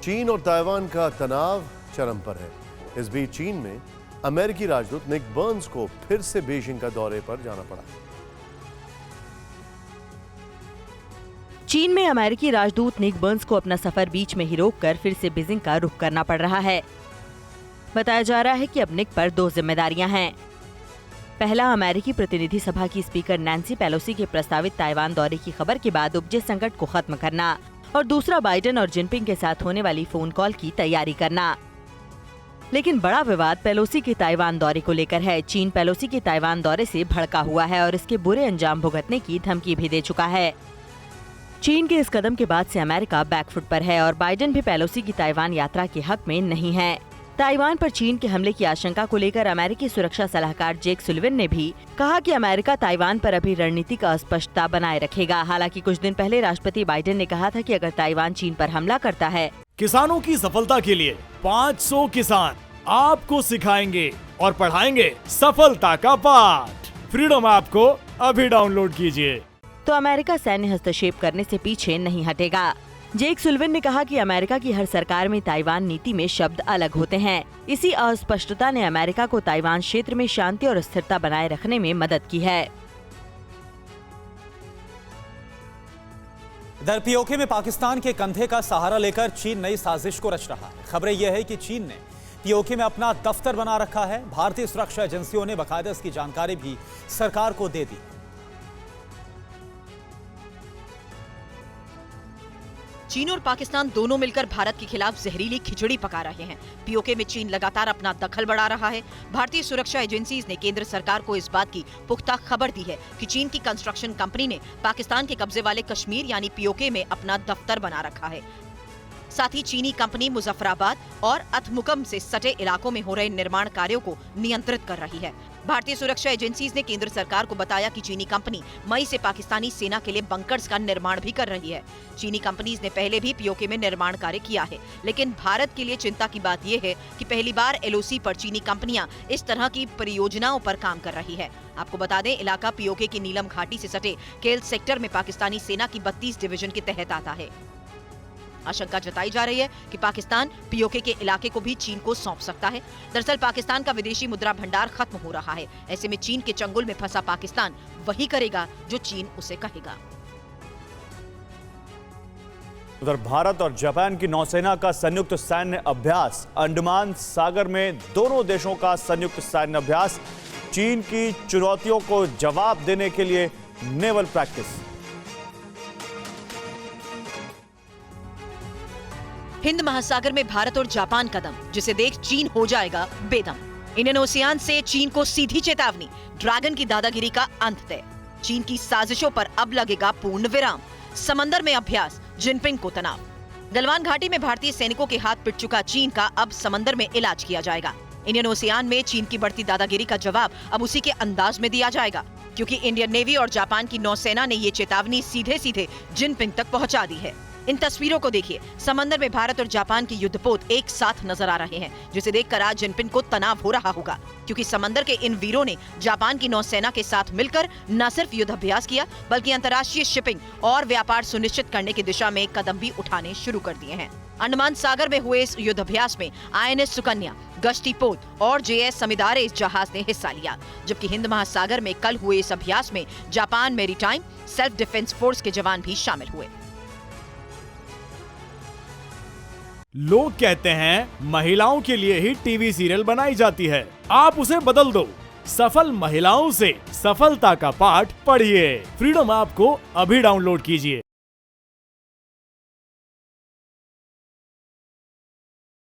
चीन और ताइवान का तनाव चरम पर है। इस बीच चीन में अमेरिकी राजदूत निक बर्न्स को फिर से बीजिंग का दौरे पर जाना पड़ा। चीन में अमेरिकी राजदूत निक बर्न्स को अपना सफर बीच में ही रोककर फिर से बीजिंग का रुख करना पड़ रहा है। बताया जा रहा है कि अब निक पर 2 जिम्मेदारियां हैं। पहला, अमेरिकी प्रतिनिधि सभा की स्पीकर नैन्सी पेलोसी के प्रस्तावित ताइवान दौरे की खबर के बाद उपजे संकट को खत्म करना, और दूसरा, बाइडेन और जिनपिंग के साथ होने वाली फोन कॉल की तैयारी करना। लेकिन बड़ा विवाद पेलोसी के ताइवान दौरे को लेकर है। चीन पेलोसी के ताइवान दौरे से भड़का हुआ है और इसके बुरे अंजाम भुगतने की धमकी भी दे चुका है। चीन के इस कदम के बाद से अमेरिका बैकफुट पर है और बाइडेन भी पेलोसी की ताइवान यात्रा के हक में नहीं है। ताइवान पर चीन के हमले की आशंका को लेकर अमेरिकी सुरक्षा सलाहकार जेक सुलिवन ने भी कहा कि अमेरिका ताइवान पर अभी रणनीतिक अस्पष्टता बनाए रखेगा। हालांकि कुछ दिन पहले राष्ट्रपति बाइडेन ने कहा था कि अगर ताइवान चीन पर हमला करता है, किसानों की सफलता के लिए 500 किसान आपको सिखाएंगे और पढ़ाएंगे सफलता का पाठ। फ्रीडम ऐप को अभी डाउनलोड कीजिए। तो अमेरिका सैन्य हस्तक्षेप करने से पीछे नहीं हटेगा। जेक सुलिवन ने कहा कि अमेरिका की हर सरकार में ताइवान नीति में शब्द अलग होते हैं। इसी अस्पष्टता ने अमेरिका को ताइवान क्षेत्र में शांति और स्थिरता बनाए रखने में मदद की है। इधर पीओके में पाकिस्तान के कंधे का सहारा लेकर चीन नई साजिश को रच रहा है। खबरें यह है कि चीन ने पीओके में अपना दफ्तर बना रखा है। भारतीय सुरक्षा एजेंसियों ने बाकायदा इसकी जानकारी भी सरकार को दे दी। चीन और पाकिस्तान दोनों मिलकर भारत के खिलाफ जहरीली खिचड़ी पका रहे हैं। पीओके में चीन लगातार अपना दखल बढ़ा रहा है। भारतीय सुरक्षा एजेंसीज ने केंद्र सरकार को इस बात की पुख्ता खबर दी है कि चीन की कंस्ट्रक्शन कंपनी ने पाकिस्तान के कब्जे वाले कश्मीर यानी पीओके में अपना दफ्तर बना रखा है। साथ ही चीनी कंपनी मुजफ्फराबाद और अथमुकम से सटे इलाकों में हो रहे निर्माण कार्यों को नियंत्रित कर रही है। भारतीय सुरक्षा एजेंसीज ने केंद्र सरकार को बताया कि चीनी कंपनी मई से पाकिस्तानी सेना के लिए बंकर्स का निर्माण भी कर रही है। चीनी कंपनीज ने पहले भी पीओके में निर्माण कार्य किया है, लेकिन भारत के लिए चिंता की बात यह है कि पहली बार एलओसी पर चीनी कंपनियां इस तरह की परियोजनाओं पर काम कर रही है। आपको बता दें, इलाका पीओके की नीलम घाटी से सटे केल सेक्टर में पाकिस्तानी सेना की 32 डिवीजन के तहत आता है। आशंका जताई जा रही है कि पाकिस्तान पीओके के इलाके को भी चीन को सौंप सकता है। दरअसल पाकिस्तान का विदेशी मुद्रा भंडार खत्म हो रहा है। ऐसे में चीन के चंगुल में फंसा पाकिस्तान वही करेगा जो चीन उसे कहेगा। उधर भारत और जापान की नौसेना का संयुक्त सैन्य अभ्यास। अंडमान सागर में दोनों देशों का संयुक्त सैन्य अभ्यास। चीन की चुनौतियों को जवाब देने के लिए नेवल प्रैक्टिस। हिंद महासागर में भारत और जापान कदम, जिसे देख चीन हो जाएगा बेदम। इंडियन ओशियन से चीन को सीधी चेतावनी, ड्रैगन की दादागिरी का अंत तय। चीन की साजिशों पर अब लगेगा पूर्ण विराम। समंदर में अभ्यास, जिनपिंग को तनाव। गलवान घाटी में भारतीय सैनिकों के हाथ पिट चुका चीन का अब समंदर में इलाज किया जाएगा। इंडियन ओशियन में चीन की बढ़ती दादागिरी का जवाब अब उसी के अंदाज में दिया जाएगा, क्योंकि इंडियन नेवी और जापान की नौसेना ने ये चेतावनी सीधे सीधे जिनपिंग तक पहुंचा दी है। इन तस्वीरों को देखिए। समंदर में भारत और जापान के युद्धपोत एक साथ नजर आ रहे हैं, जिसे देखकर आज जिनपिंग को तनाव हो रहा होगा, क्योंकि समंदर के इन वीरों ने जापान की नौसेना के साथ मिलकर न सिर्फ युद्धाभ्यास किया, बल्कि अंतर्राष्ट्रीय शिपिंग और व्यापार सुनिश्चित करने की दिशा में कदम भी उठाने शुरू कर दिए हैं। अंडमान सागर में हुए इस युद्धाभ्यास में आईएनएस सुकन्या, गश्ती पोत और जेएस समिदारे इस जहाज ने हिस्सा लिया, जबकि हिंद महासागर में कल हुए इस अभ्यास में Japan maritime self defence force के जवान भी शामिल हुए। लोग कहते हैं महिलाओं के लिए ही टीवी सीरियल बनाई जाती है। आप उसे बदल दो। सफल महिलाओं से सफलता का पाठ पढ़िए। फ्रीडम ऐप को अभी डाउनलोड कीजिए।